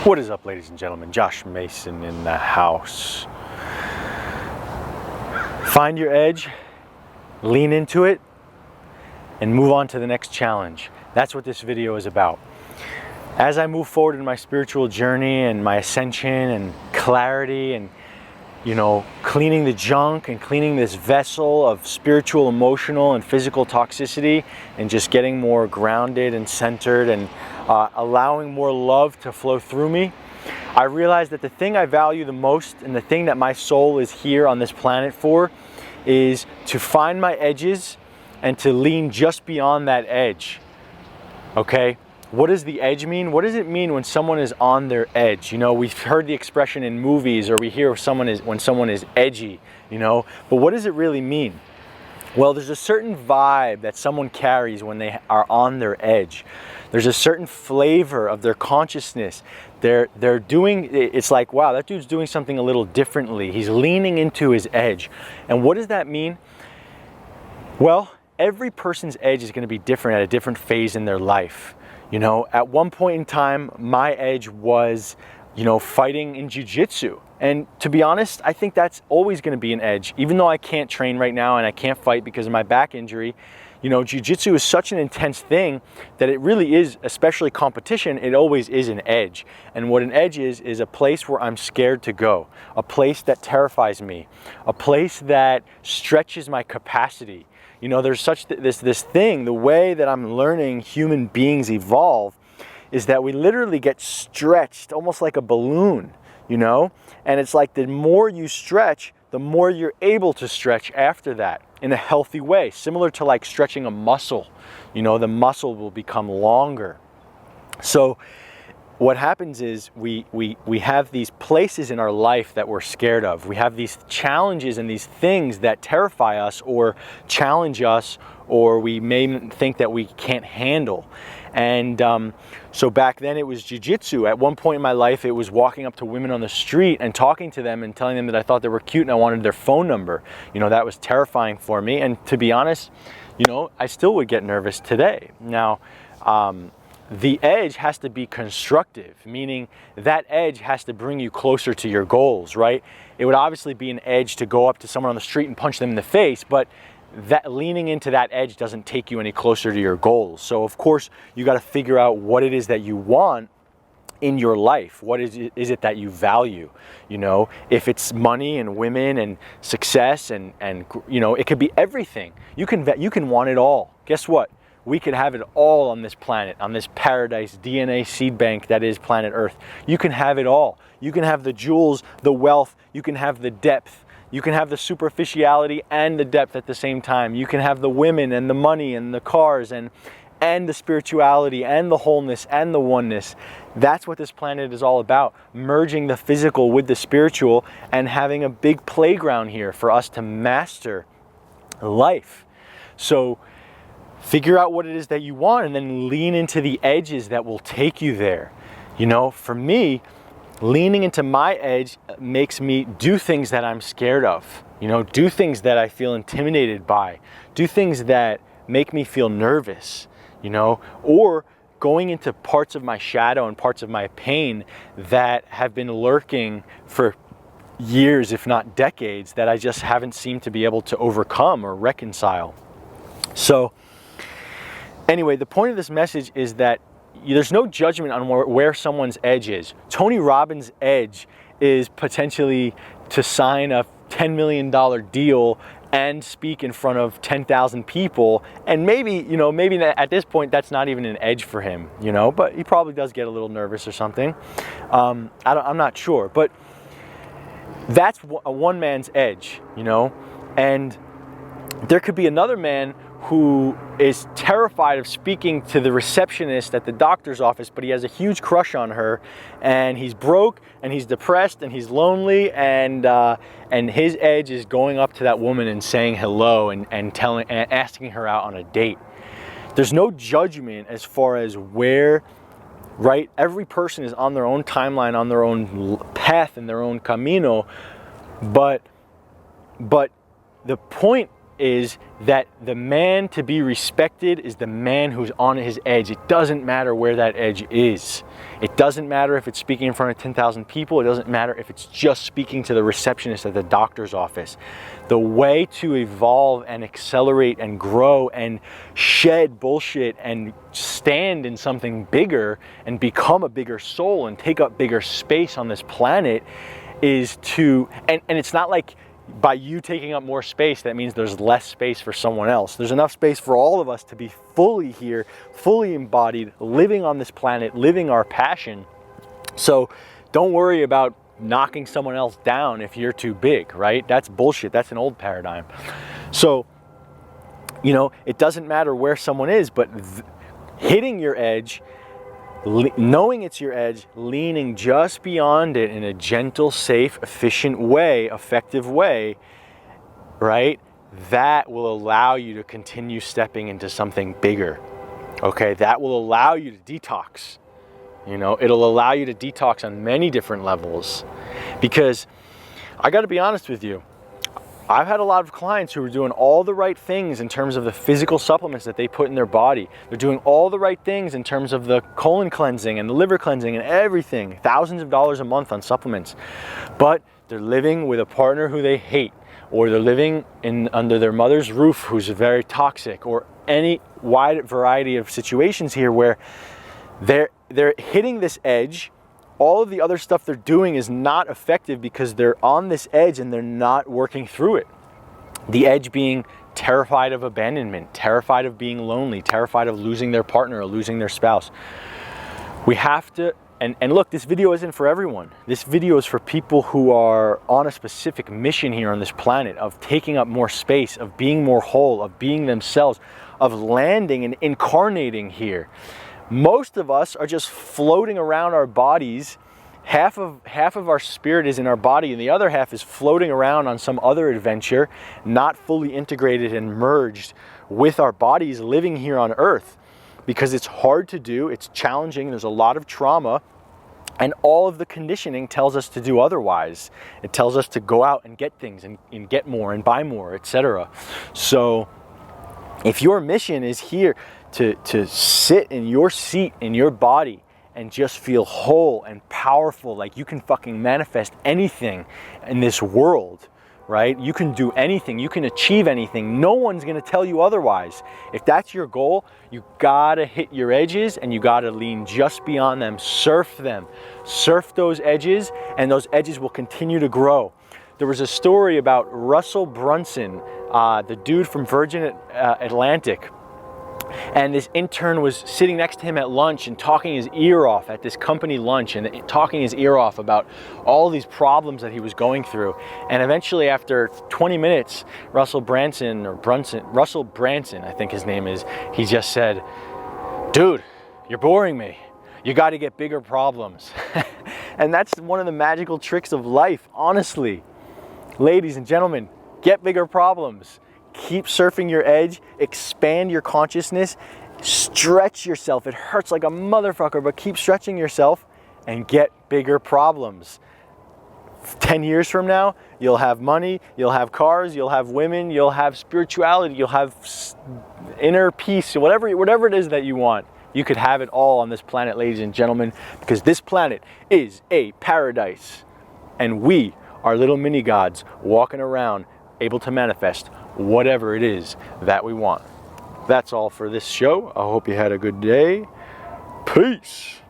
What is up, ladies and gentlemen? Josh Mason in the house. Find your edge, lean into it, and move on to the next challenge. That's what this video is about. As I move forward in my spiritual journey and my ascension and clarity and, cleaning the junk and cleaning this vessel of spiritual, emotional, and physical toxicity, and just getting more grounded and centered and allowing more love to flow through me, I realized that the thing I value the most and the thing that my soul is here on this planet for is to find my edges and to lean just beyond that edge. Okay? What does the edge mean? What does it mean when someone is on their edge? We've heard the expression in movies, or we hear when someone is edgy, but what does it really mean? Well, there's a certain vibe that someone carries when they are on their edge. There's a certain flavor of their consciousness. It's like, wow, that dude's doing something a little differently. He's leaning into his edge. And what does that mean? Well, every person's edge is going to be different at a different phase in their life. At one point in time, my edge was, fighting in jiu-jitsu. And to be honest, I think that's always going to be an edge. Even though I can't train right now and I can't fight because of my back injury, jiu-jitsu is such an intense thing that it really is, especially competition, it always is an edge. And what an edge is a place where I'm scared to go, a place that terrifies me, a place that stretches my capacity. There's such this thing, the way that I'm learning human beings evolve is that we literally get stretched almost like a balloon, and it's like the more you stretch, the more you're able to stretch after that in a healthy way, similar to like stretching a muscle. The muscle will become longer. So what happens is we have these places in our life that we're scared of. We have these challenges and these things that terrify us or challenge us, or we may think that we can't handle. And so back then it was jiu-jitsu. At one point in my life, it was walking up to women on the street and talking to them and telling them that I thought they were cute and I wanted their phone number. That was terrifying for me. And to be honest, I still would get nervous today. Now, the edge has to be constructive, meaning that edge has to bring you closer to your goals, right? It would obviously be an edge to go up to someone on the street and punch them in the face, but that leaning into that edge doesn't take you any closer to your goals. So of course, you got to figure out what it is that you want in your life. What is it that you value? If it's money and women and success and it could be everything. You can want it all. Guess what? We could have it all on this planet, on this paradise DNA seed bank that is planet Earth. You can have it all. You can have the jewels, the wealth, you can have the depth, you can have the superficiality and the depth at the same time. You can have the women and the money and the cars and the spirituality and the wholeness and the oneness. That's what this planet is all about, merging the physical with the spiritual and having a big playground here for us to master life. So figure out what it is that you want and then lean into the edges that will take you there. For me, leaning into my edge makes me do things that I'm scared of, do things that I feel intimidated by, do things that make me feel nervous, or going into parts of my shadow and parts of my pain that have been lurking for years, if not decades, that I just haven't seemed to be able to overcome or reconcile. So anyway, the point of this message is that there's no judgment on where someone's edge is. Tony Robbins' edge is potentially to sign a $10 million deal and speak in front of 10,000 people. And maybe at this point, that's not even an edge for him, but he probably does get a little nervous or something. I'm not sure, but that's a one man's edge, and there could be another man who is terrified of speaking to the receptionist at the doctor's office, but he has a huge crush on her, and he's broke, and he's depressed, and he's lonely, and his edge is going up to that woman and saying hello and asking her out on a date. There's no judgment as far as where, right? Every person is on their own timeline, on their own path, and their own camino, but the point is that the man to be respected is the man who's on his edge. It doesn't matter where that edge is. It doesn't matter if it's speaking in front of 10,000 people. It doesn't matter if it's just speaking to the receptionist at the doctor's office. The way to evolve and accelerate and grow and shed bullshit and stand in something bigger and become a bigger soul and take up bigger space on this planet is to, and it's not like by you taking up more space, that means there's less space for someone else. There's enough space for all of us to be fully here, fully embodied, living on this planet, living our passion. So don't worry about knocking someone else down if you're too big, right? That's bullshit. That's an old paradigm. So, you know, it doesn't matter where someone is, but hitting your edge, knowing it's your edge, leaning just beyond it in a gentle, safe, efficient way, effective way, right? That will allow you to continue stepping into something bigger, okay? That will allow you to detox. You know, it'll allow you to detox on many different levels. Because I got to be honest with you, I've had a lot of clients who are doing all the right things in terms of the physical supplements that they put in their body. They're doing all the right things in terms of the colon cleansing and the liver cleansing and everything, thousands of dollars a month on supplements. But they're living with a partner who they hate, or they're living under their mother's roof who's very toxic, or any wide variety of situations here where they're hitting this edge. All of the other stuff they're doing is not effective because they're on this edge and they're not working through it. The edge being terrified of abandonment, terrified of being lonely, terrified of losing their partner or losing their spouse. We have to, and look, this video isn't for everyone. This video is for people who are on a specific mission here on this planet of taking up more space, of being more whole, of being themselves, of landing and incarnating here. Most of us are just floating around our bodies. Half of our spirit is in our body and the other half is floating around on some other adventure, not fully integrated and merged with our bodies living here on Earth, because it's hard to do, it's challenging, there's a lot of trauma, and all of the conditioning tells us to do otherwise. It tells us to go out and get things and get more and buy more, etc. So if your mission is here to sit in your seat, in your body, and just feel whole and powerful, like you can fucking manifest anything in this world, right? You can do anything, you can achieve anything. No one's gonna tell you otherwise. If that's your goal, you gotta hit your edges and you gotta lean just beyond them, surf those edges, and those edges will continue to grow. There was a story about Russell Brunson, the dude from Virgin Atlantic, and this intern was sitting next to him at lunch and talking his ear off at this company lunch, and talking his ear off about all these problems that he was going through. And eventually, after 20 minutes, Russell Branson, I think his name is, he just said, "Dude, you're boring me. You got to get bigger problems." And that's one of the magical tricks of life, honestly. Ladies and gentlemen, get bigger problems. Keep surfing your edge, expand your consciousness, stretch yourself. It hurts like a motherfucker, but keep stretching yourself and get bigger problems. 10 years from now, you'll have money, you'll have cars, you'll have women, you'll have spirituality, you'll have inner peace, whatever it is that you want. You could have it all on this planet, ladies and gentlemen, because this planet is a paradise. And we are little mini gods walking around, able to manifest whatever it is that we want. That's all for this show. I hope you had a good day. Peace.